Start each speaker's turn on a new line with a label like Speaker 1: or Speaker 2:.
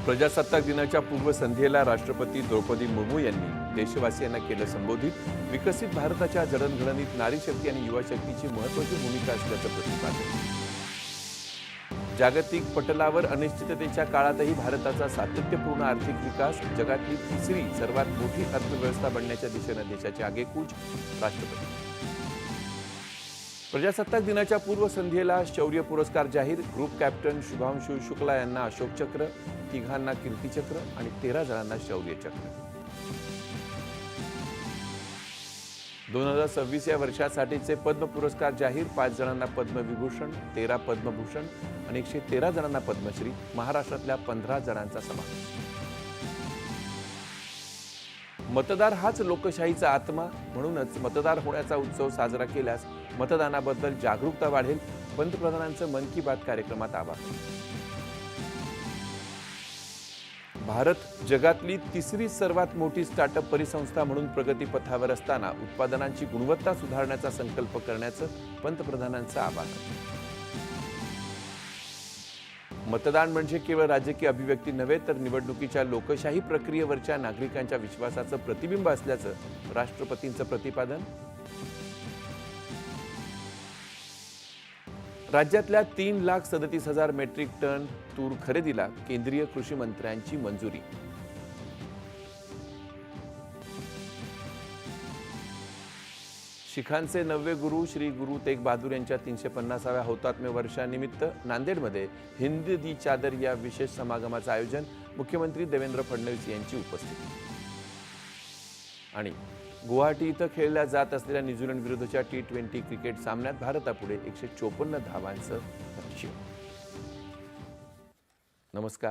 Speaker 1: प्रजासत्ताक दिनाच्या पूर्वसंध्येला राष्ट्रपती द्रौपदी मुर्मू यांनी देशवासियांना केलं संबोधित. विकसित भारताच्या जडणघडणीत नारी शक्ती आणि युवा शक्तीची महत्त्वाची भूमिका असल्याचं प्रतिपादन. जागतिक पटलावर अनिश्चिततेच्या काळातही भारताचा सातत्यपूर्ण आर्थिक विकास, जगातली तिसरी सर्वात मोठी अर्थव्यवस्था बनण्याच्या दिशेनं देशाची आगेकूच. राष्ट्रपती. प्रजासत्ताक दिनाच्या पूर्वसंध्येला शौर्य पुरस्कार जाहीर. ग्रुप कॅप्टन शुभांशु शुक्ला यांना अशोक चक्र, तिघांना कीर्तिचक्र आणि 13 जणांना शौर्य चक्र. 2026 या वर्षासाठीचे पद्म पुरस्कार जाहीर. 5 जणांना पद्मविभूषण, 13 पद्मभूषण आणि 113 जणांना पद्मश्री. महाराष्ट्रातल्या 15 जणांचा समावेश. मतदार हाच लोकशाहीचा आत्मा, म्हणूनच मतदार होण्याचा उत्सव साजरा केल्यास मतदानाबद्दल जागरूकता वाढेल. पंतप्रधानांचं मन की बात कार्यक्रमात आवाहन. भारत जगातली तिसरी सर्वात मोठी स्टार्टअप परिसंस्था म्हणून प्रगतीपथावर असताना उत्पादनांची गुणवत्ता सुधारण्याचा संकल्प करण्याचं पंतप्रधानांचं आवाहन. मतदान म्हणजे केवळ राजकीय अभिव्यक्ती नव्हे, तर निवडणुकीच्या लोकशाही प्रक्रियेवरच्या नागरिकांच्या विश्वासाचं प्रतिबिंब असल्याचं राष्ट्रपतींचं प्रतिपादन. राज्यातल्या 3,37,000 मेट्रिक टन तूर खरेदीला केंद्रीय कृषी मंत्र्यांची मंजुरी. शिखांचे 9वे गुरु श्री गुरु तेग बहादूर यांच्या 350व्या हौतात्म्य वर्षानिमित्त नांदेडमध्ये हिंद दी चादर या विशेष समागमाचं आयोजन. मुख्यमंत्री देवेंद्र फडणवीस यांची उपस्थिती. आणि गुवाहाटी इथं खेळल्या जात असलेल्या न्यूझीलंड विरुद्धच्या T20 क्रिकेट सामन्यात भारतापुढे 154 धावांचं लक्ष्य. नमस्कार.